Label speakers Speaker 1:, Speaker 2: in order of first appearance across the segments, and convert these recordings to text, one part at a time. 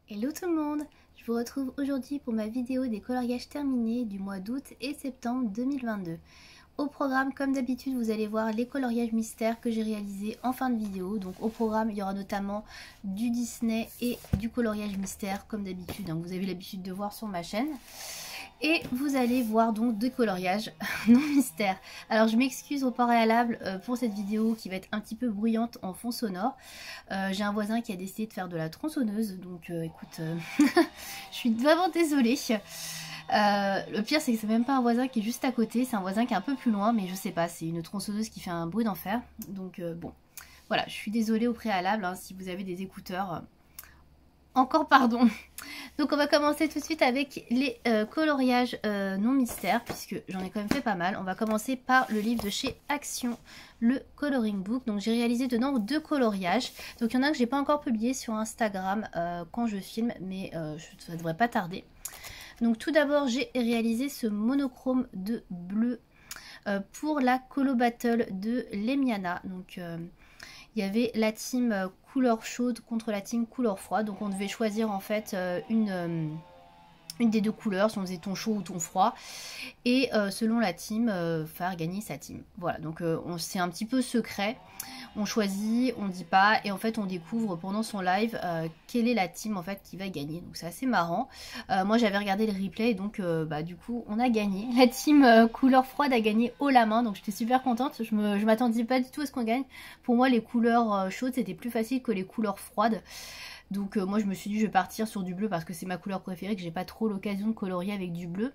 Speaker 1: Hello tout le monde, je vous retrouve aujourd'hui pour ma vidéo des coloriages terminés du mois d'août et septembre 2022. Au programme, comme d'habitude, vous allez voir les coloriages mystères que j'ai réalisés en fin de vidéo. Donc au programme, il y aura notamment du Disney et du coloriage mystère comme d'habitude, hein, vous avez l'habitude de voir sur ma chaîne. Et vous allez voir donc deux coloriages non mystères. Alors je m'excuse au préalable pour cette vidéo qui va être un petit peu bruyante en fond sonore. J'ai un voisin qui a décidé de faire de la tronçonneuse, donc écoute, je suis vraiment désolée. Le pire c'est que c'est même pas un voisin qui est juste à côté, c'est un voisin qui est un peu plus loin, mais je sais pas, c'est une tronçonneuse qui fait un bruit d'enfer. Donc bon, voilà, je suis désolée au préalable, hein, si vous avez des écouteurs. Encore pardon. Donc on va commencer tout de suite avec les coloriages non mystères, puisque j'en ai quand même fait pas mal. On va commencer par le livre de chez Action, le Coloring Book. Donc j'ai réalisé dedans deux coloriages. Donc il y en a que j'ai pas encore publié sur Instagram quand je filme, mais ça devrait pas tarder. Donc tout d'abord j'ai réalisé ce monochrome de bleu pour la Colo Battle de Lemiana. Donc il y avait la team couleur chaude contre la team couleur froide. Donc on devait choisir en fait une des deux couleurs, si on faisait ton chaud ou ton froid. Et selon la team, faire gagner sa team. Voilà, donc c'est un petit peu secret. On choisit, on dit pas, et en fait on découvre pendant son live quelle est la team en fait qui va gagner. Donc c'est assez marrant. Moi j'avais regardé le replay, donc du coup on a gagné. La team couleur froide a gagné haut la main, donc j'étais super contente. Je m'attendais pas du tout à ce qu'on gagne. Pour moi les couleurs chaudes c'était plus facile que les couleurs froides. Donc moi je me suis dit je vais partir sur du bleu parce que c'est ma couleur préférée, que j'ai pas trop l'occasion de colorier avec du bleu.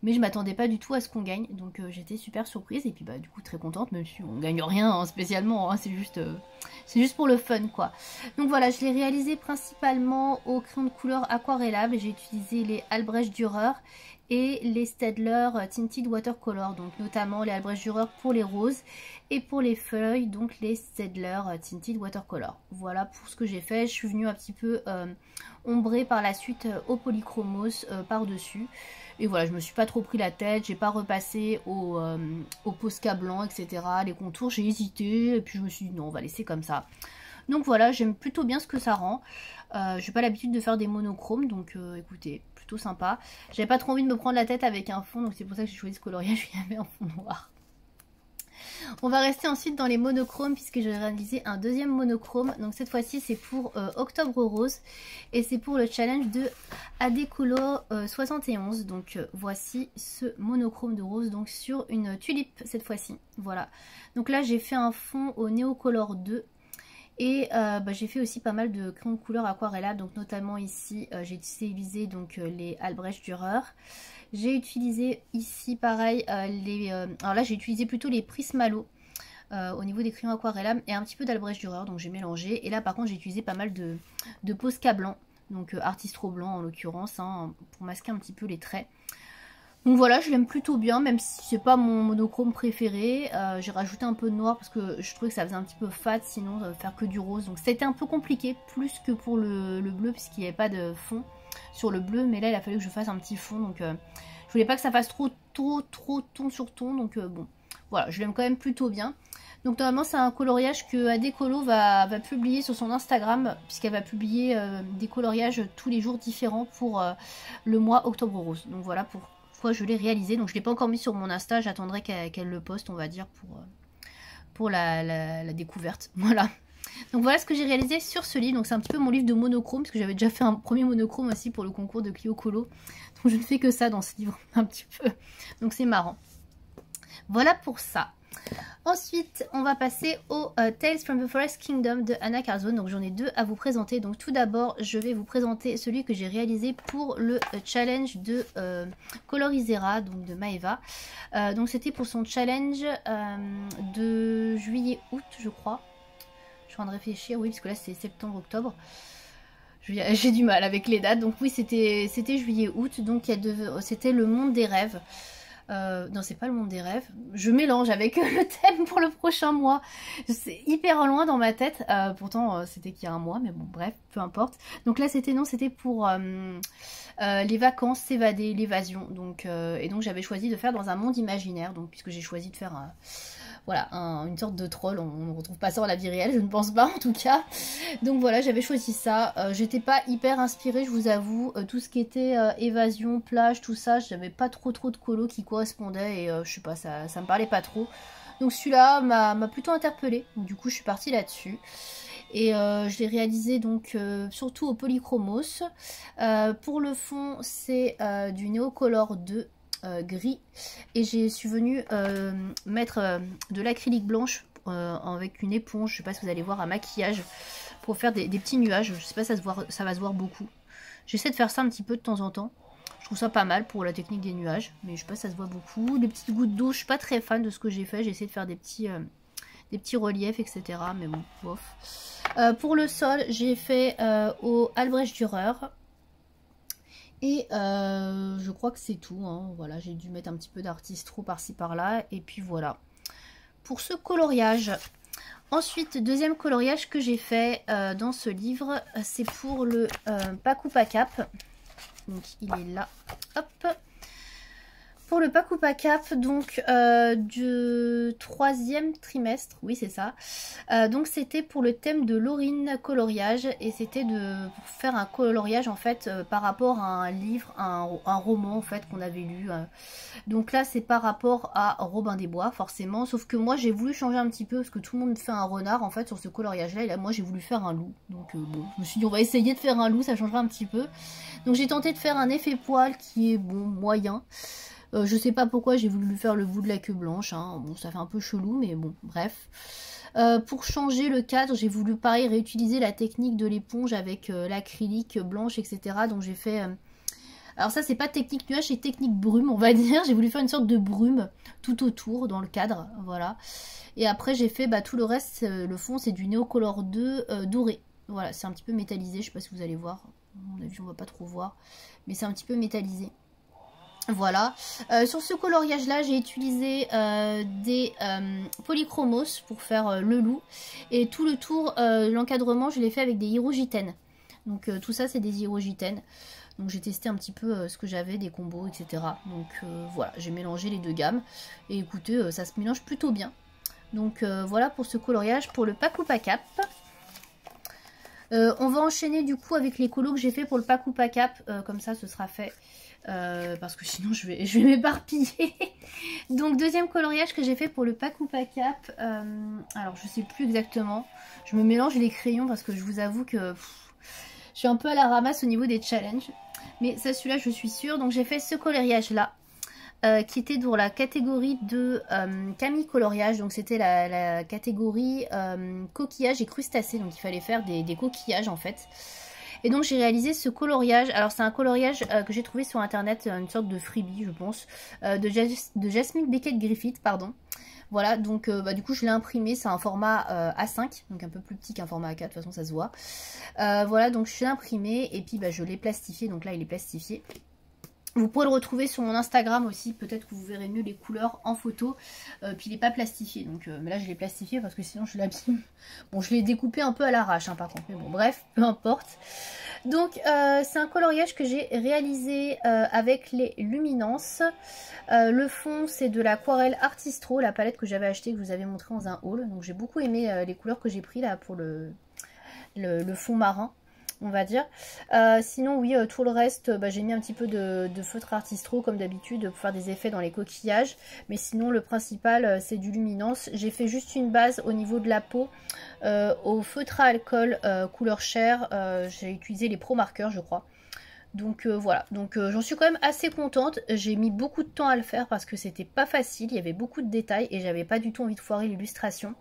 Speaker 1: Mais je m'attendais pas du tout à ce qu'on gagne, donc j'étais super surprise et puis du coup très contente, même si on gagne rien hein, spécialement, hein, c'est juste pour le fun quoi. Donc voilà, je l'ai réalisé principalement au crayon de couleur aquarellable. J'ai utilisé les Albrecht Dürer et les Staedtler Tinted Watercolor, donc notamment les Albrecht Dürer pour les roses et pour les feuilles, donc les Staedtler Tinted Watercolor. Voilà pour ce que j'ai fait. Je suis venue un petit peu ombrer par la suite au polychromos par-dessus. Et voilà, je me suis pas trop pris la tête, j'ai pas repassé au Posca blanc, etc. Les contours, j'ai hésité, et puis je me suis dit non, on va laisser comme ça. Donc voilà, j'aime plutôt bien ce que ça rend. J'ai pas l'habitude de faire des monochromes, donc écoutez, plutôt sympa. J'avais pas trop envie de me prendre la tête avec un fond, donc c'est pour ça que j'ai choisi ce coloriage, il y avait un fond noir. On va rester ensuite dans les monochromes puisque j'ai réalisé un deuxième monochrome. Donc cette fois-ci c'est pour Octobre Rose et c'est pour le challenge de Adecolo 71. Donc voici ce monochrome de rose donc sur une tulipe cette fois-ci. Voilà. Donc là j'ai fait un fond au Neocolor 2. Et j'ai fait aussi pas mal de crayons de couleur aquarellable, donc notamment ici j'ai utilisé donc les Albrecht Dürer. J'ai utilisé ici pareil alors là j'ai utilisé plutôt les Prismalo au niveau des crayons aquarellables et un petit peu d'Albrecht Dürer, donc j'ai mélangé. Et là par contre j'ai utilisé pas mal de Posca blanc, donc Artistro blanc en l'occurrence, hein, pour masquer un petit peu les traits. Donc voilà, je l'aime plutôt bien, même si c'est pas mon monochrome préféré. J'ai rajouté un peu de noir parce que je trouvais que ça faisait un petit peu fade sinon faire que du rose. Donc ça a été un peu compliqué, plus que pour le bleu, puisqu'il n'y avait pas de fond sur le bleu. Mais là, il a fallu que je fasse un petit fond. Donc je voulais pas que ça fasse trop ton sur ton. Donc bon, voilà, je l'aime quand même plutôt bien. Donc normalement c'est un coloriage que Adecolo va publier sur son Instagram, puisqu'elle va publier des coloriages tous les jours différents pour le mois Octobre Rose. Donc voilà pourquoi je l'ai réalisé. Donc je ne l'ai pas encore mis sur mon Insta, j'attendrai qu'elle le poste on va dire pour la découverte. Voilà. Donc voilà ce que j'ai réalisé sur ce livre. Donc c'est un petit peu mon livre de monochrome, parce que j'avais déjà fait un premier monochrome aussi pour le concours de Clio Colo. Donc je ne fais que ça dans ce livre un petit peu. Donc c'est marrant. Voilà pour ça. Ensuite, on va passer au Tales from the Forest Kingdom de Anna Carzone. Donc j'en ai deux à vous présenter. Donc tout d'abord, je vais vous présenter celui que j'ai réalisé pour le challenge de Colorisera, donc de Maeva. Donc c'était pour son challenge de juillet-août, je crois. Je suis en train de réfléchir, oui, parce que là c'est septembre-octobre. J'ai du mal avec les dates. Donc oui, c'était juillet-août. Donc c'était le monde des rêves. Non, c'est pas le monde des rêves. Je mélange avec le thème pour le prochain mois. C'est hyper loin dans ma tête. Pourtant, c'était qu'il y a un mois, mais bon, bref, peu importe. Donc là, c'était pour les vacances, s'évader, l'évasion. Donc, et donc, j'avais choisi de faire dans un monde imaginaire. Donc, puisque j'ai choisi de faire voilà, une sorte de troll. On ne retrouve pas ça dans la vie réelle, je ne pense pas en tout cas. Donc voilà, j'avais choisi ça. J'étais pas hyper inspirée, je vous avoue. Tout ce qui était évasion, plage, tout ça, j'avais pas trop de colos qui correspondaient. Et je sais pas, ça me parlait pas trop. Donc celui-là m'a plutôt interpellée. Donc, du coup, je suis partie là-dessus. Et je l'ai réalisé donc surtout au Polychromos. Pour le fond, c'est du Neocolor 2 gris. Et je suis venue mettre de l'acrylique blanche avec une éponge, je sais pas si vous allez voir, un maquillage pour faire des petits nuages. Je sais pas si ça va se voir beaucoup. J'essaie de faire ça un petit peu de temps en temps. Je trouve ça pas mal pour la technique des nuages, mais je sais pas si ça se voit beaucoup. Les petites gouttes d'eau, je suis pas très fan de ce que j'ai fait. J'ai essayé de faire des petits reliefs, etc. Mais bon, bof. Pour le sol, j'ai fait au Albrecht Dürer. Et je crois que c'est tout. Hein. Voilà, j'ai dû mettre un petit peu d'artistro par-ci par-là. Et puis voilà. Pour ce coloriage. Ensuite, deuxième coloriage que j'ai fait dans ce livre, c'est pour le Pakupa Cap. Donc il est là. Hop. Pour le Pakupa Cap, donc du 3e trimestre, oui c'est ça. Donc c'était pour le thème de Laurine coloriage et c'était pour faire un coloriage en fait par rapport à un livre, un roman en fait qu'on avait lu. Donc là c'est par rapport à Robin des Bois forcément, sauf que moi j'ai voulu changer un petit peu parce que tout le monde fait un renard en fait sur ce coloriage là et là moi j'ai voulu faire un loup. Donc bon, je me suis dit on va essayer de faire un loup, ça changera un petit peu. Donc j'ai tenté de faire un effet poil qui est bon moyen. Je sais pas pourquoi j'ai voulu lui faire le bout de la queue blanche, hein. Bon ça fait un peu chelou mais bon bref. Pour changer le cadre j'ai voulu pareil réutiliser la technique de l'éponge avec l'acrylique blanche etc. Donc j'ai fait... Alors ça c'est pas technique nuage, c'est technique brume on va dire. J'ai voulu faire une sorte de brume tout autour dans le cadre, voilà. Et après j'ai fait tout le reste, le fond c'est du Neocolor 2 doré. Voilà c'est un petit peu métallisé, je sais pas si vous allez voir. À mon avis on va pas trop voir. Mais c'est un petit peu métallisé. Voilà, sur ce coloriage là j'ai utilisé des polychromos pour faire le loup et tout le tour l'encadrement je l'ai fait avec des hirogitènes. Donc tout ça c'est des hirogitènes. Donc j'ai testé un petit peu ce que j'avais, des combos etc. Donc voilà, j'ai mélangé les deux gammes et écoutez ça se mélange plutôt bien. Donc voilà pour ce coloriage pour le Pakupa Cap. On va enchaîner du coup avec les colos que j'ai fait pour le Pakupa Cap, comme ça ce sera fait. Parce que sinon je vais m'éparpiller. Donc deuxième coloriage que j'ai fait pour le Pakupa Cap, alors je sais plus exactement, je me mélange les crayons parce que je vous avoue que je suis un peu à la ramasse au niveau des challenges, mais ça celui-là je suis sûre. Donc j'ai fait ce coloriage là qui était dans la catégorie de Camille coloriage, donc c'était la catégorie coquillage et crustacés, donc il fallait faire des coquillages en fait. Et donc j'ai réalisé ce coloriage, alors c'est un coloriage que j'ai trouvé sur internet, une sorte de freebie je pense, de Jasmine Beckett Griffith, pardon. Voilà, donc du coup je l'ai imprimé, c'est un format A5, donc un peu plus petit qu'un format A4, de toute façon ça se voit. Voilà, donc je l'ai imprimé et puis je l'ai plastifié, donc là il est plastifié. Vous pourrez le retrouver sur mon Instagram aussi, peut-être que vous verrez mieux les couleurs en photo. Puis il n'est pas plastifié, donc mais là je l'ai plastifié parce que sinon je l'abîme. Bon, je l'ai découpé un peu à l'arrache par contre, mais bon bref, peu importe. Donc c'est un coloriage que j'ai réalisé avec les luminances. Le fond c'est de l'aquarelle Artistro, la palette que j'avais achetée, que je vous avais montré dans un haul. Donc j'ai beaucoup aimé les couleurs que j'ai pris là pour le fond marin, on va dire. Sinon oui, tout le reste j'ai mis un petit peu de feutre Artistro comme d'habitude pour faire des effets dans les coquillages, mais sinon le principal c'est du luminance. J'ai fait juste une base au niveau de la peau au feutre à alcool couleur chair. J'ai utilisé les Pro Markers je crois. Donc voilà, donc j'en suis quand même assez contente. J'ai mis beaucoup de temps à le faire parce que c'était pas facile, il y avait beaucoup de détails et j'avais pas du tout envie de foirer l'illustration.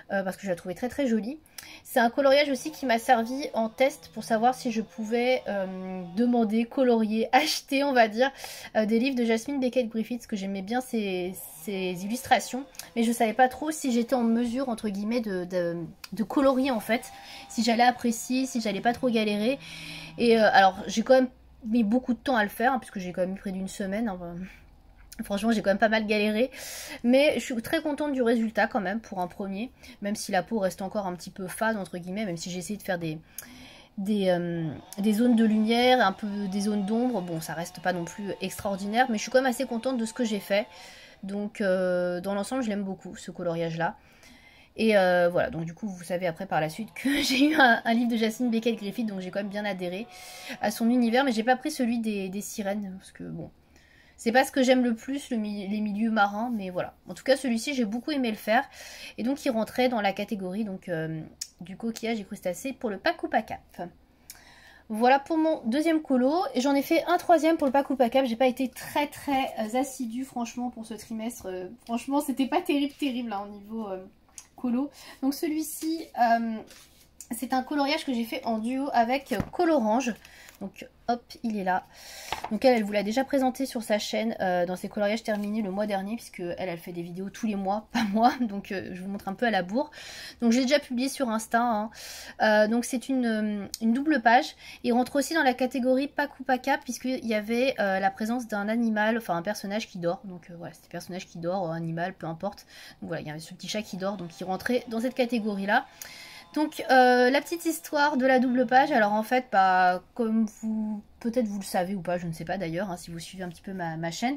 Speaker 1: Parce que je la trouvais très très jolie. C'est un coloriage aussi qui m'a servi en test pour savoir si je pouvais demander, colorier, acheter on va dire des livres de Jasmine Beckett Griffith, parce que j'aimais bien ses illustrations, mais je savais pas trop si j'étais en mesure entre guillemets de colorier en fait, si j'allais apprécier, si j'allais pas trop galérer. Et alors j'ai quand même mis beaucoup de temps à le faire, hein, puisque j'ai quand même mis près d'une semaine, hein. Franchement j'ai quand même pas mal galéré, mais je suis très contente du résultat quand même pour un premier, même si la peau reste encore un petit peu fade entre guillemets, même si j'ai essayé de faire des zones de lumière, un peu des zones d'ombre. Bon ça reste pas non plus extraordinaire, mais je suis quand même assez contente de ce que j'ai fait. Donc dans l'ensemble je l'aime beaucoup ce coloriage là. Et voilà, donc du coup vous savez après par la suite que j'ai eu un livre de Jasmine Beckett-Griffith, donc j'ai quand même bien adhéré à son univers, mais j'ai pas pris celui des sirènes, parce que bon, c'est pas ce que j'aime le plus, les milieux marins, mais voilà. En tout cas celui-ci j'ai beaucoup aimé le faire, et donc il rentrait dans la catégorie donc, du coquillage et crustacés pour le Paku Pakap. Voilà pour mon deuxième colo, et j'en ai fait un troisième pour le Paku Pakap. J'ai pas été très assidue franchement pour ce trimestre, franchement c'était pas terrible hein, au niveau... colo. Donc celui-ci, c'est un coloriage que j'ai fait en duo avec Colorange. Donc hop, il est là. Donc elle vous l'a déjà présenté sur sa chaîne dans ses coloriages terminés le mois dernier, puisque elle fait des vidéos tous les mois, pas moi. Donc je vous montre un peu à la bourre. Donc j'ai déjà publié sur Insta. Hein. Donc c'est une double page. Il rentre aussi dans la catégorie Paku Pakap, puisqu'il y avait la présence d'un animal, enfin un personnage qui dort. Donc voilà, c'était un personnage qui dort, animal, peu importe. Donc voilà, il y avait ce petit chat qui dort, donc il rentrait dans cette catégorie-là. Donc la petite histoire de la double page, alors en fait, bah, comme vous, peut-être vous le savez ou pas, je ne sais pas d'ailleurs, hein, si vous suivez un petit peu ma chaîne,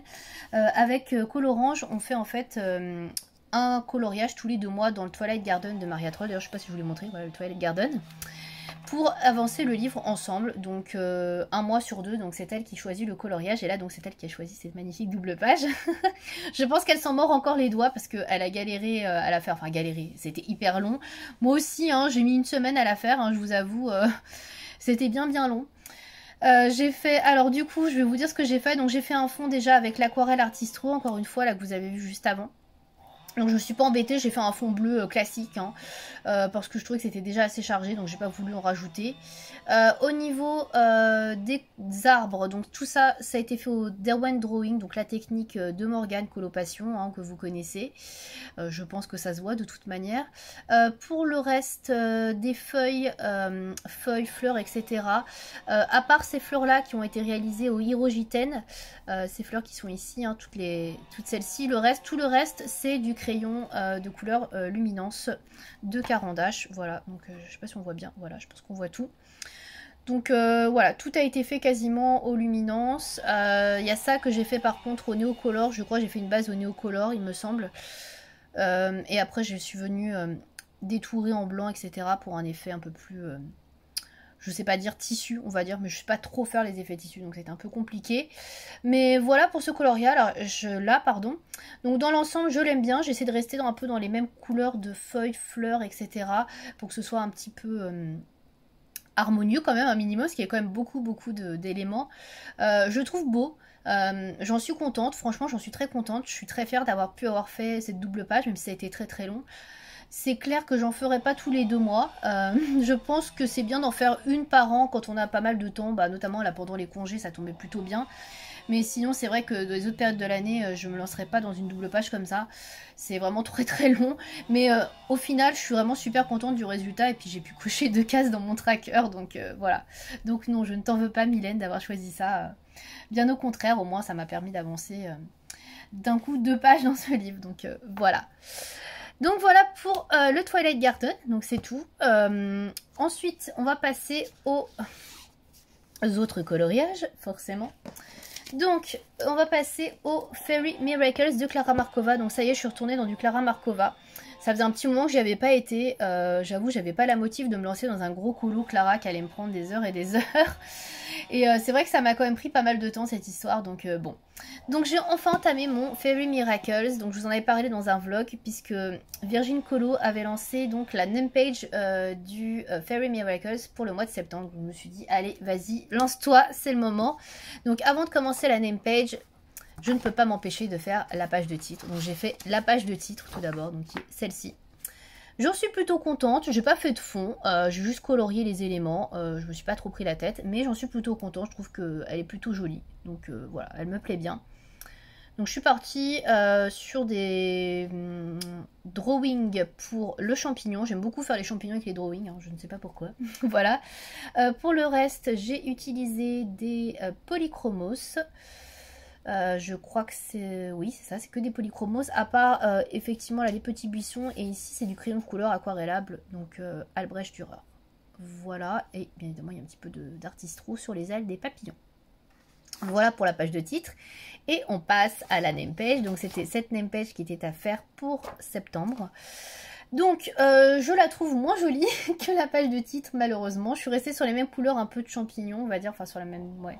Speaker 1: avec Colorange, on fait en fait un coloriage tous les 2 mois dans le Twilight Garden de Maria Troll. D'ailleurs, je ne sais pas si je vous l'ai montré, voilà le Twilight Garden. Pour avancer le livre ensemble, donc 1 mois sur 2, donc c'est elle qui choisit le coloriage, et là donc c'est elle qui a choisi cette magnifique double page. Je pense qu'elle s'en mord encore les doigts parce qu'elle a galéré à la faire, enfin galéré, c'était hyper long. Moi aussi, hein, j'ai mis 1 semaine à la faire, hein, je vous avoue, c'était bien long. J'ai fait, alors du coup je vais vous dire ce que j'ai fait, donc j'ai fait un fond déjà avec l'aquarelle Artistro, encore une fois là que vous avez vu juste avant. Donc je me suis pas embêtée, j'ai fait un fond bleu classique hein, parce que je trouvais que c'était déjà assez chargé, donc j'ai pas voulu en rajouter. Au niveau des arbres, donc tout ça, ça a été fait au Derwent Drawing, donc la technique de Morgane Colopassion hein, que vous connaissez. Je pense que ça se voit de toute manière. Pour le reste des feuilles, fleurs, etc. À part ces fleurs-là qui ont été réalisées au Hirogiten, ces fleurs qui sont ici, hein, toutes celles-ci, tout le reste, c'est du crayon de couleur luminance de Caran d'Ache. Voilà, donc je sais pas si on voit bien, voilà, je pense qu'on voit tout. Donc voilà, tout a été fait quasiment aux luminances. Il y a ça que j'ai fait par contre au néocolor, je crois que j'ai fait une base au néocolor, il me semble. Et après je suis venue détourer en blanc, etc. pour un effet un peu plus... je sais pas dire tissu, on va dire, mais je sais pas trop faire les effets tissu, donc c'est un peu compliqué. Mais voilà pour ce coloria, pardon. Donc dans l'ensemble, je l'aime bien, j'essaie de rester un peu dans les mêmes couleurs de feuilles, fleurs, etc. pour que ce soit un petit peu harmonieux quand même, un minimum, parce qu'il y a quand même beaucoup d'éléments. Je trouve beau. J'en suis contente, franchement j'en suis très contente, je suis très fière d'avoir pu avoir fait cette double page, même si ça a été très long. C'est clair que j'en ferai pas tous les 2 mois. Je pense que c'est bien d'en faire une par an quand on a pas mal de temps, bah, notamment là pendant les congés, ça tombait plutôt bien. Mais sinon, c'est vrai que dans les autres périodes de l'année, je me lancerai pas dans une double page comme ça. C'est vraiment très long. Mais au final, je suis vraiment super contente du résultat. Et puis j'ai pu cocher 2 cases dans mon tracker. Donc voilà. Donc non, je ne t'en veux pas, Mylène, d'avoir choisi ça. Bien au contraire, au moins ça m'a permis d'avancer d'un coup 2 pages dans ce livre. Donc voilà. Donc voilà pour le Twilight Garden, donc c'est tout. Ensuite, on va passer aux autres coloriages, forcément. Donc, on va passer aux Fairy Miracles de Clara Markova. Donc ça y est, je suis retournée dans du Clara Markova. Ça faisait un petit moment que j'y avais pas été. J'avoue, j'avais pas la motive de me lancer dans un gros colo Clara qui allait me prendre des heures et des heures. Et c'est vrai que ça m'a quand même pris pas mal de temps cette histoire, donc bon. Donc j'ai enfin entamé mon Fairy Miracles, donc je vous en avais parlé dans un vlog, puisque Virgin Colo avait lancé donc la name page du Fairy Miracles pour le mois de septembre. Je me suis dit, allez, vas-y, lance-toi, c'est le moment. Donc avant de commencer la name page, je ne peux pas m'empêcher de faire la page de titre. Donc j'ai fait la page de titre tout d'abord, donc celle-ci. J'en suis plutôt contente, j'ai pas fait de fond, j'ai juste colorié les éléments, je me suis pas trop pris la tête, mais j'en suis plutôt contente, je trouve qu'elle est plutôt jolie, donc voilà, elle me plaît bien. Donc je suis partie sur des drawings pour le champignon, j'aime beaucoup faire les champignons avec les drawings, hein, je ne sais pas pourquoi, voilà. Pour le reste, j'ai utilisé des polychromos. Je crois que c'est... Oui, c'est ça, c'est que des polychromos, à part effectivement là les petits buissons, et ici c'est du crayon de couleur aquarellable, donc Albrecht Dürer. Voilà, et bien évidemment il y a un petit peu d'artistro sur les ailes des papillons. Voilà pour la page de titre. Et on passe à la name page. Donc c'était cette name page qui était à faire pour septembre. Donc je la trouve moins jolie que la page de titre malheureusement. Je suis restée sur les mêmes couleurs un peu de champignons on va dire. Enfin sur la même, ouais,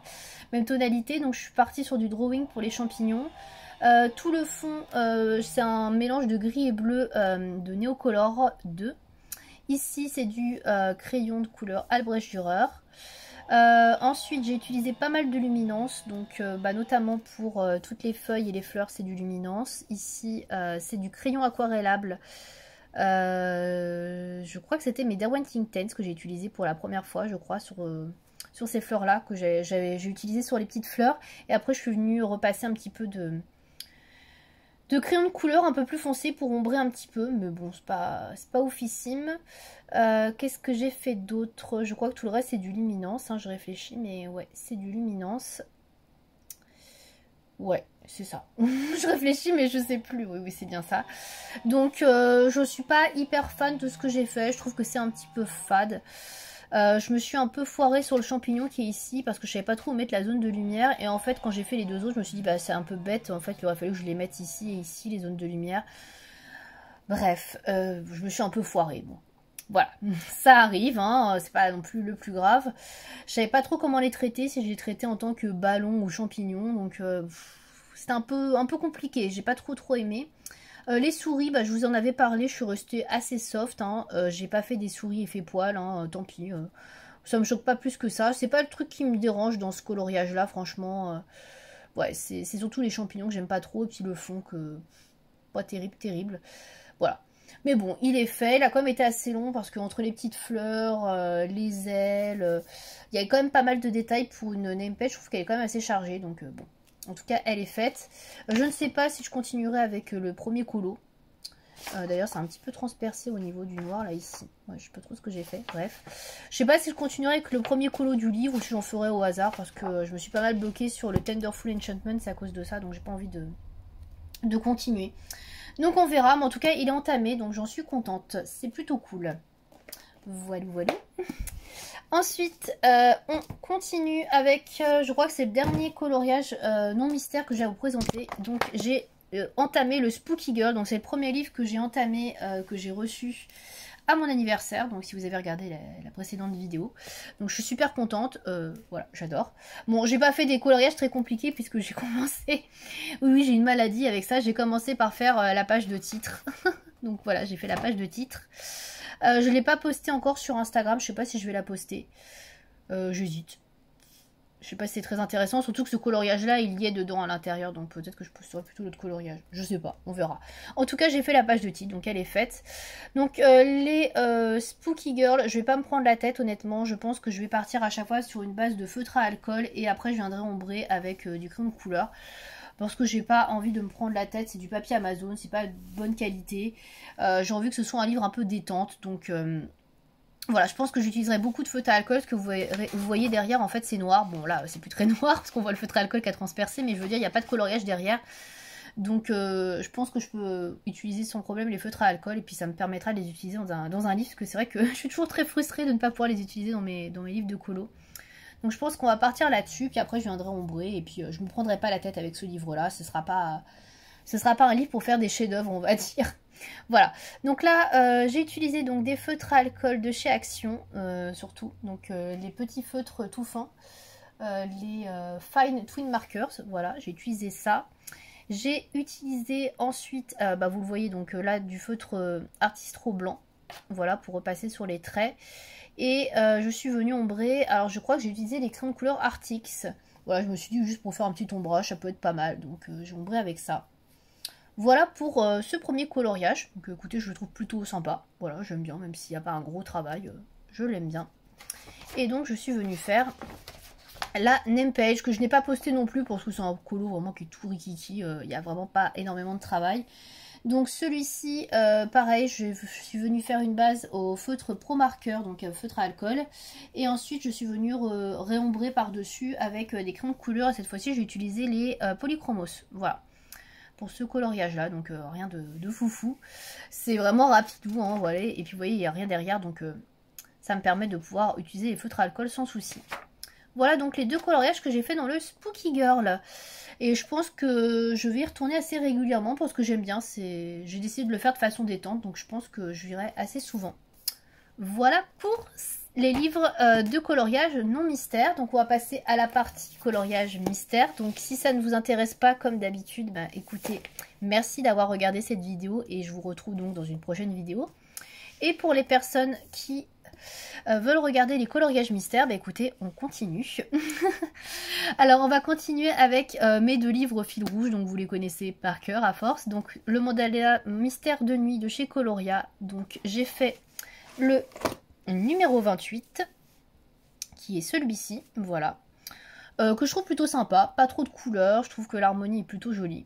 Speaker 1: même tonalité. Donc je suis partie sur du drawing pour les champignons. Tout le fond c'est un mélange de gris et bleu de Neocolor 2. Ici c'est du crayon de couleur Albrecht Dürer. Ensuite j'ai utilisé pas mal de luminance, donc notamment pour toutes les feuilles et les fleurs c'est du luminance. Ici c'est du crayon aquarellable, je crois que c'était mes Derwent Inktense que j'ai utilisé pour la première fois je crois sur ces fleurs là que j'ai utilisé sur les petites fleurs. Et après je suis venue repasser un petit peu de crayon de couleur un peu plus foncé pour ombrer un petit peu, mais bon c'est pas oufissime. Qu'est-ce que j'ai fait d'autre? Je crois que tout le reste c'est du luminance, hein, je réfléchis, mais ouais c'est du luminance. Ouais c'est ça. Je réfléchis mais je sais plus, oui c'est bien ça. Donc je suis pas hyper fan de ce que j'ai fait, je trouve que c'est un petit peu fade. Je me suis un peu foirée sur le champignon qui est ici parce que je savais pas trop où mettre la zone de lumière. Et en fait quand j'ai fait les deux autres je me suis dit bah c'est un peu bête. En fait il aurait fallu que je les mette ici et ici les zones de lumière. Bref je me suis un peu foirée. Bon voilà, ça arrive, hein, c'est pas non plus le plus grave. Je savais pas trop comment les traiter, si je les traitais en tant que ballon ou champignon. Donc c'était un peu compliqué, j'ai pas trop aimé. Les souris, je vous en avais parlé, je suis restée assez soft, hein. J'ai pas fait des souris effet poil, hein, tant pis. Ça me choque pas plus que ça. C'est pas le truc qui me dérange dans ce coloriage là, franchement. Ouais, c'est surtout les champignons que j'aime pas trop, et puis le fond que... pas terrible. Voilà. Mais bon, il est fait. Il a quand même été assez long parce que entre les petites fleurs, les ailes, il y a quand même pas mal de détails pour une name page. Je trouve qu'elle est quand même assez chargée, donc bon. En tout cas, elle est faite. Je ne sais pas si je continuerai avec le premier colo. D'ailleurs, c'est un petit peu transpercé au niveau du noir, là, ici. Ouais, je sais pas trop ce que j'ai fait, bref. Je sais pas si je continuerai avec le premier colo du livre ou si j'en ferai au hasard, parce que je me suis pas mal bloquée sur le Tenderful Enchantment, c'est à cause de ça, donc j'ai pas envie de continuer. Donc on verra, mais en tout cas, il est entamé, donc j'en suis contente. C'est plutôt cool. Voilà. Ensuite, on continue avec, je crois que c'est le dernier coloriage non mystère que j'ai à vous présenter. Donc j'ai entamé le Spooky Girl, donc c'est le premier livre que j'ai entamé, que j'ai reçu à mon anniversaire. Donc si vous avez regardé la précédente vidéo. Donc je suis super contente, voilà, j'adore. Bon, j'ai pas fait des coloriages très compliqués puisque j'ai commencé, oui j'ai une maladie avec ça, j'ai commencé par faire la page de titre. Donc voilà, j'ai fait la page de titre. Je ne l'ai pas postée encore sur Instagram, je sais pas si je vais la poster. J'hésite. Je sais pas si c'est très intéressant, surtout que ce coloriage là il y est dedans à l'intérieur, donc peut-être que je posterai plutôt l'autre coloriage, je sais pas, on verra. En tout cas j'ai fait la page de titre, donc elle est faite. Donc les Spooky Girl, je vais pas me prendre la tête honnêtement, je pense que je vais partir à chaque fois sur une base de feutre à alcool et après je viendrai ombrer avec du crayon de couleur. Parce que j'ai pas envie de me prendre la tête, c'est du papier Amazon, c'est pas de bonne qualité. J'ai envie que ce soit un livre un peu détente, donc voilà, je pense que j'utiliserai beaucoup de feutre à alcool. Ce que vous voyez derrière, en fait, c'est noir. Bon, là, c'est plus très noir parce qu'on voit le feutre à alcool qui a transpercé, mais je veux dire, il n'y a pas de coloriage derrière. Donc, je pense que je peux utiliser sans problème les feutres à alcool et puis ça me permettra de les utiliser dans un livre. Parce que c'est vrai que je suis toujours très frustrée de ne pas pouvoir les utiliser dans mes livres de colo. Donc, je pense qu'on va partir là-dessus. Puis après, je viendrai ombrer et puis je ne me prendrai pas la tête avec ce livre-là. Ce sera pas un livre pour faire des chefs-d'œuvre, on va dire. Voilà, donc là j'ai utilisé donc des feutres à alcool de chez Action, surtout, donc les petits feutres tout fins, les Fine Twin Markers, voilà, j'ai utilisé ça. J'ai utilisé ensuite, vous le voyez donc là, du feutre Artistro blanc, voilà, pour repasser sur les traits. Et je suis venue ombrer, alors je crois que j'ai utilisé les crayons de couleur Artix. Voilà, je me suis dit juste pour faire un petit ombrage, ça peut être pas mal, donc j'ai ombré avec ça. Voilà pour ce premier coloriage. Donc écoutez, je le trouve plutôt sympa. Voilà, j'aime bien, même s'il n'y a pas un gros travail, je l'aime bien. Et donc je suis venue faire la name page que je n'ai pas postée non plus parce que c'est un colo vraiment qui est tout rikiki. Il n'y a vraiment pas énormément de travail. Donc celui-ci, pareil, je suis venue faire une base au feutre Pro Marker, donc feutre à alcool. Et ensuite je suis venue réombrer par-dessus avec des crayons de couleur. Et cette fois-ci j'ai utilisé les Polychromos. Voilà. Pour ce coloriage là, donc rien de foufou, c'est vraiment rapidou, hein, voilà. Et puis vous voyez il n'y a rien derrière, donc ça me permet de pouvoir utiliser les feutres à alcool sans souci. Voilà donc les deux coloriages que j'ai fait dans le Spooky Girl. Et je pense que je vais y retourner assez régulièrement parce que j'aime bien. J'ai décidé de le faire de façon détente, donc je pense que je virai assez souvent. Voilà pour les livres de coloriage non mystère. Donc on va passer à la partie coloriage mystère. Donc si ça ne vous intéresse pas comme d'habitude, bah, écoutez, merci d'avoir regardé cette vidéo et je vous retrouve donc dans une prochaine vidéo. Et pour les personnes qui veulent regarder les coloriages mystères, bah écoutez, on continue. Alors on va continuer avec mes deux livres fil rouge, donc vous les connaissez par cœur à force. Donc le mandala mystère de nuit de chez Coloria. Donc j'ai fait le numéro 28, qui est celui-ci, voilà. Que je trouve plutôt sympa, pas trop de couleurs, je trouve que l'harmonie est plutôt jolie.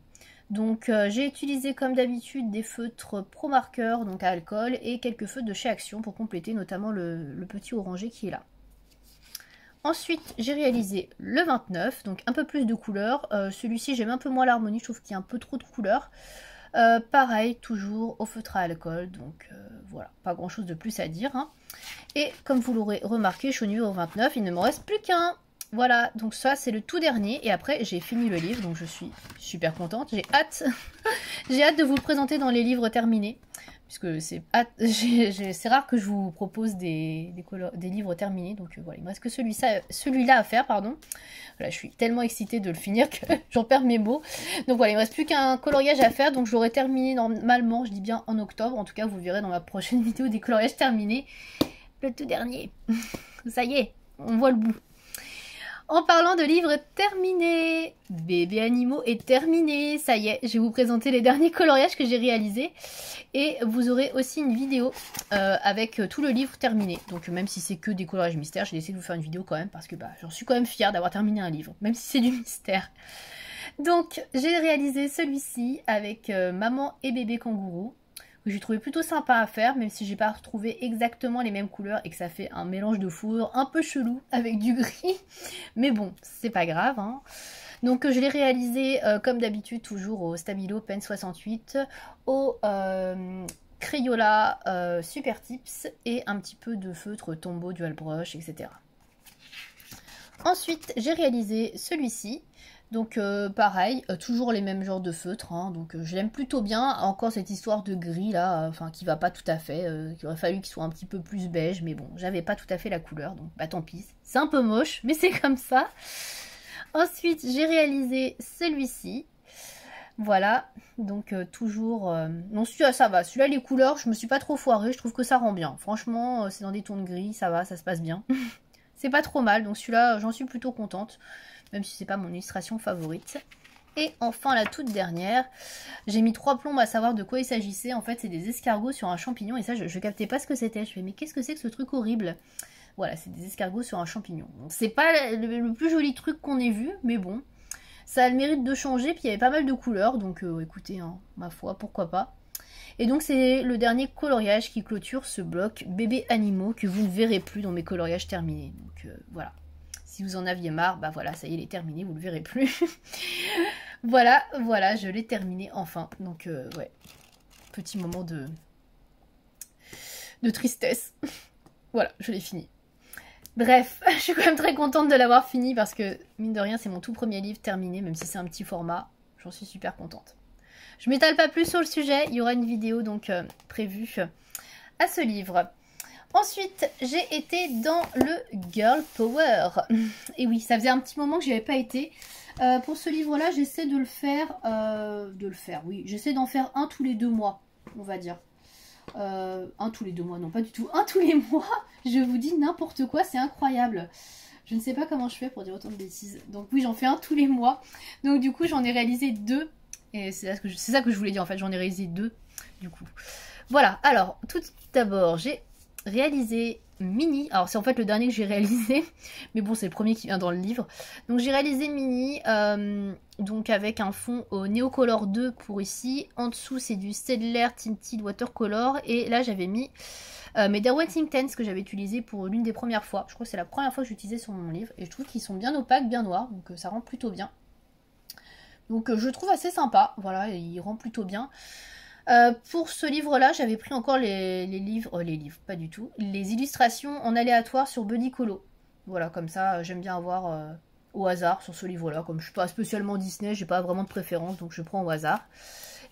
Speaker 1: Donc j'ai utilisé comme d'habitude des feutres pro marqueurs, donc à alcool, et quelques feutres de chez Action pour compléter, notamment le petit orangé qui est là. Ensuite j'ai réalisé le 29, donc un peu plus de couleurs. Celui-ci j'aime un peu moins l'harmonie, je trouve qu'il y a un peu trop de couleurs. Pareil, toujours au feutre à alcool, donc voilà, pas grand chose de plus à dire. Hein. Et comme vous l'aurez remarqué, je suis au numéro 29, il ne me reste plus qu'un. Voilà, donc ça c'est le tout dernier et après j'ai fini le livre, donc je suis super contente, j'ai hâte, j'ai hâte de vous le présenter dans les livres terminés, puisque c'est rare que je vous propose des livres terminés, donc voilà, il me reste que celui-là à faire, pardon. Voilà, je suis tellement excitée de le finir que j'en perds mes mots. Donc voilà, il me reste plus qu'un coloriage à faire, donc je l'aurai terminé normalement, je dis bien en octobre, en tout cas vous le verrez dans ma prochaine vidéo des coloriages terminés. Le tout dernier, ça y est, on voit le bout. En parlant de livres terminés, Bébé Animaux est terminé, ça y est, je vais vous présenter les derniers coloriages que j'ai réalisés et vous aurez aussi une vidéo avec tout le livre terminé. Donc même si c'est que des coloriages mystères, j'ai décidé de vous faire une vidéo quand même parce que bah, j'en suis quand même fière d'avoir terminé un livre, même si c'est du mystère. Donc j'ai réalisé celui-ci avec Maman et Bébé Kangourou, que j'ai trouvé plutôt sympa à faire, même si j'ai pas retrouvé exactement les mêmes couleurs et que ça fait un mélange de foudre un peu chelou avec du gris. Mais bon, c'est pas grave. Hein. Donc je l'ai réalisé comme d'habitude, toujours au Stabilo Pen 68, au Crayola Super Tips et un petit peu de feutre Tombow Dual Brush, etc. Ensuite, j'ai réalisé celui-ci. Donc pareil, toujours les mêmes genres de feutres, hein, donc je l'aime plutôt bien. Encore cette histoire de gris là, enfin qui va pas tout à fait, qu'il aurait fallu qu'il soit un petit peu plus beige, mais bon, j'avais pas tout à fait la couleur, donc bah tant pis. C'est un peu moche, mais c'est comme ça. Ensuite, j'ai réalisé celui-ci. Voilà, donc toujours... Non, celui-là ça va, celui-là les couleurs, je me suis pas trop foirée, je trouve que ça rend bien. Franchement, c'est dans des tons de gris, ça va, ça se passe bien. C'est pas trop mal, donc celui-là j'en suis plutôt contente. Même si c'est pas mon illustration favorite. Et enfin la toute dernière, j'ai mis 3 plombes à savoir de quoi il s'agissait. En fait c'est des escargots sur un champignon et ça je captais pas ce que c'était. Je fais mais qu'est-ce que c'est que ce truc horrible? Voilà, c'est des escargots sur un champignon. C'est pas le plus joli truc qu'on ait vu, mais bon. Ça a le mérite de changer, puis il y avait pas mal de couleurs, donc écoutez, hein, ma foi, pourquoi pas. Et donc c'est le dernier coloriage qui clôture ce bloc Bébé Animaux que vous ne verrez plus dans mes coloriages terminés. Donc voilà. Si vous en aviez marre, bah voilà, ça y est, il est terminé, vous le verrez plus. voilà, je l'ai terminé enfin. Donc, ouais, petit moment de tristesse. voilà, je l'ai fini. Bref, je suis quand même très contente de l'avoir fini parce que, mine de rien, c'est mon tout premier livre terminé, même si c'est un petit format. J'en suis super contente. Je m'étale pas plus sur le sujet, il y aura une vidéo donc prévue à ce livre. Ensuite, j'ai été dans le Girl Power. Et oui, ça faisait un petit moment que j'y avais pas été. Pour ce livre-là, j'essaie de le faire. Oui. J'essaie d'en faire un tous les 2 mois, on va dire. Un tous les 2 mois, non pas du tout. Un tous les mois, je vous dis n'importe quoi, c'est incroyable. Je ne sais pas comment je fais pour dire autant de bêtises. Donc oui, j'en fais un tous les mois. Donc du coup, j'en ai réalisé 2. Et c'est ça que je voulais dire en fait, j'en ai réalisé 2 du coup. Voilà, alors tout d'abord, j'ai réalisé Mini, alors c'est en fait le dernier que j'ai réalisé, mais bon c'est le premier qui vient dans le livre. Donc j'ai réalisé Mini, donc avec un fond au Neocolor 2 pour ici, en dessous c'est du Staedtler Tinted Watercolor, et là j'avais mis mes Derwent Tense que j'avais utilisé pour l'une des premières fois. Je crois que c'est la première fois que j'utilisais sur mon livre, et je trouve qu'ils sont bien opaques, bien noirs, donc ça rend plutôt bien. Donc je trouve assez sympa, voilà, il rend plutôt bien. Pour ce livre-là, j'avais pris encore les livres, pas du tout, les illustrations en aléatoire sur Buddy Colo. Voilà, comme ça, j'aime bien avoir au hasard sur ce livre-là. Comme je suis pas spécialement Disney, j'ai pas vraiment de préférence, donc je prends au hasard.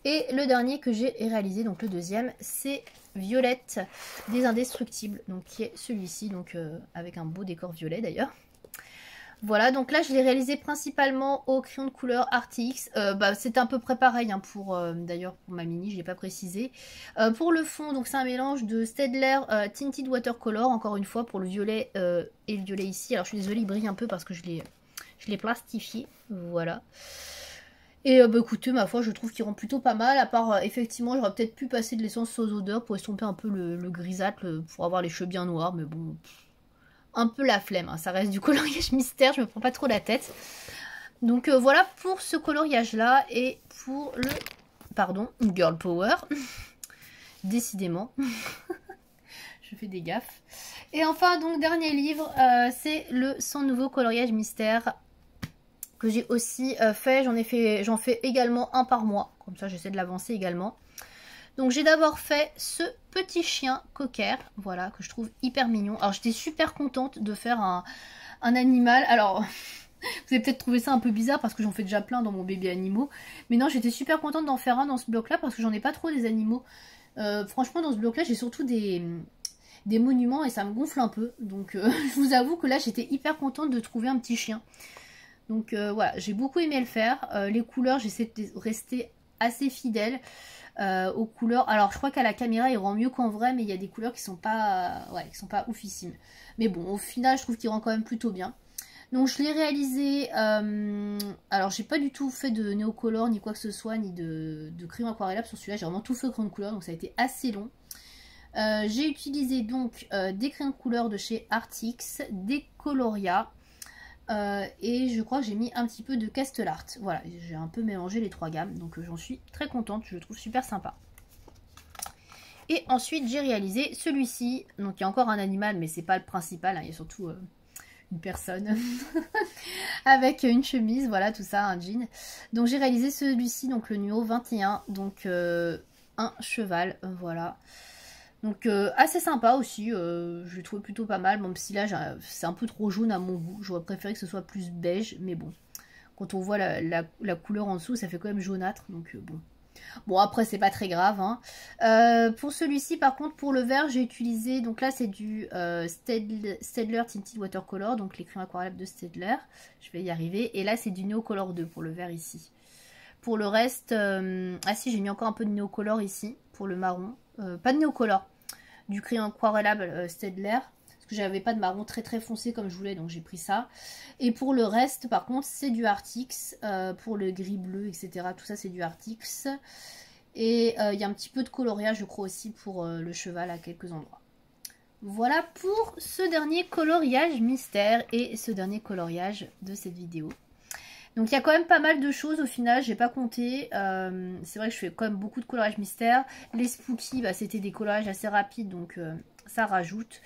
Speaker 1: Et le dernier que j'ai réalisé, donc le deuxième, c'est Violette des Indestructibles, donc qui est celui-ci, donc avec un beau décor violet d'ailleurs. Voilà, donc là je l'ai réalisé principalement au crayon de couleur RTX. C'est à peu près pareil hein, pour d'ailleurs pour ma mini, je ne l'ai pas précisé. Pour le fond, donc c'est un mélange de Staedtler Tinted Watercolor, encore une fois pour le violet et le violet ici. Alors je suis désolée, il brille un peu parce que je l'ai plastifié. Voilà. Et écoutez, ma foi, je trouve qu'il rend plutôt pas mal. À part, effectivement, j'aurais peut-être pu passer de l'essence aux odeurs pour estomper un peu le grisâtre, pour avoir les cheveux bien noirs. Mais bon, un peu la flemme. Hein. Ça reste du coloriage mystère, je me prends pas trop la tête. Donc voilà pour ce coloriage-là. Et pour le... Pardon, Girl Power. Décidément. Je fais des gaffes. Et enfin, donc, dernier livre, c'est le 100 nouveaux coloriages mystères que j'ai aussi fait. J'en fais également un par mois. Comme ça, j'essaie de l'avancer également. Donc, j'ai d'abord fait ce petit chien cocker. Voilà, que je trouve hyper mignon. Alors, j'étais super contente de faire un animal. Alors, vous avez peut-être trouvé ça un peu bizarre parce que j'en fais déjà plein dans mon bébé animaux. Mais non, j'étais super contente d'en faire un dans ce bloc-là parce que j'en ai pas trop des animaux. Franchement, dans ce bloc-là, j'ai surtout des monuments et ça me gonfle un peu. Donc, je vous avoue que là, j'étais hyper contente de trouver un petit chien. Donc voilà, j'ai beaucoup aimé le faire. Les couleurs, j'essaie de rester assez fidèle aux couleurs. Alors je crois qu'à la caméra il rend mieux qu'en vrai, mais il y a des couleurs qui sont pas oufissimes. Mais bon, au final je trouve qu'il rend quand même plutôt bien. Donc je l'ai réalisé, alors j'ai pas du tout fait de néocolor ni quoi que ce soit, ni de crayon aquarellable sur celui-là. J'ai vraiment tout fait au crayon de couleur, donc ça a été assez long. J'ai utilisé donc des crayons de couleur de chez Artix, des Coloria. Et je crois que j'ai mis un petit peu de Castellart. Voilà, j'ai un peu mélangé les trois gammes. Donc j'en suis très contente, je le trouve super sympa. Et ensuite j'ai réalisé celui-ci. Donc il y a encore un animal, mais c'est pas le principal. Hein, il y a surtout une personne avec une chemise, voilà tout ça, un jean. Donc j'ai réalisé celui-ci, donc le numéro 21. Donc un cheval, voilà. Donc assez sympa aussi, je l'ai trouvé plutôt pas mal, même si là c'est un peu trop jaune à mon goût, j'aurais préféré que ce soit plus beige, mais bon, quand on voit la couleur en dessous, ça fait quand même jaunâtre, donc bon. Bon après c'est pas très grave, hein. Pour celui-ci par contre, pour le vert, j'ai utilisé, donc là c'est du Staedtler Tinted Watercolor, donc les crayons aquarellables de Staedtler, je vais y arriver, et là c'est du Neocolor 2 pour le vert ici. Pour le reste, ah si j'ai mis encore un peu de Neocolor ici, pour le marron. Pas de néocolor, du crayon aquarellable Staedtler, parce que j'avais pas de marron très très foncé comme je voulais, donc j'ai pris ça. Et pour le reste par contre c'est du Artix, pour le gris bleu etc, tout ça c'est du Artix. Et il y a un petit peu de coloriage je crois aussi pour le cheval à quelques endroits. Voilà pour ce dernier coloriage mystère et ce dernier coloriage de cette vidéo. Donc il y a quand même pas mal de choses au final, j'ai pas compté. C'est vrai que je fais quand même beaucoup de coloriage mystère. Les spooky, c'était des coloriages assez rapides, donc ça rajoute.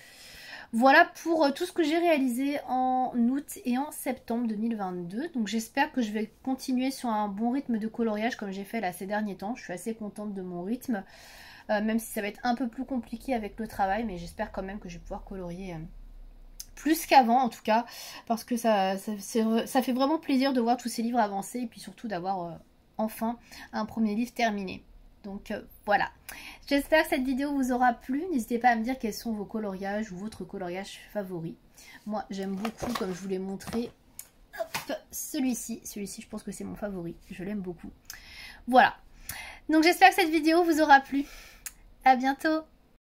Speaker 1: Voilà pour tout ce que j'ai réalisé en août et en septembre 2022. Donc j'espère que je vais continuer sur un bon rythme de coloriage comme j'ai fait là ces derniers temps. Je suis assez contente de mon rythme, même si ça va être un peu plus compliqué avec le travail, mais j'espère quand même que je vais pouvoir colorier plus qu'avant en tout cas, parce que ça fait vraiment plaisir de voir tous ces livres avancer et puis surtout d'avoir enfin un premier livre terminé. Donc voilà, j'espère que cette vidéo vous aura plu. N'hésitez pas à me dire quels sont vos coloriages ou votre coloriage favori. Moi j'aime beaucoup, comme je vous l'ai montré, celui-ci je pense que c'est mon favori, je l'aime beaucoup. Voilà, donc j'espère que cette vidéo vous aura plu. À bientôt.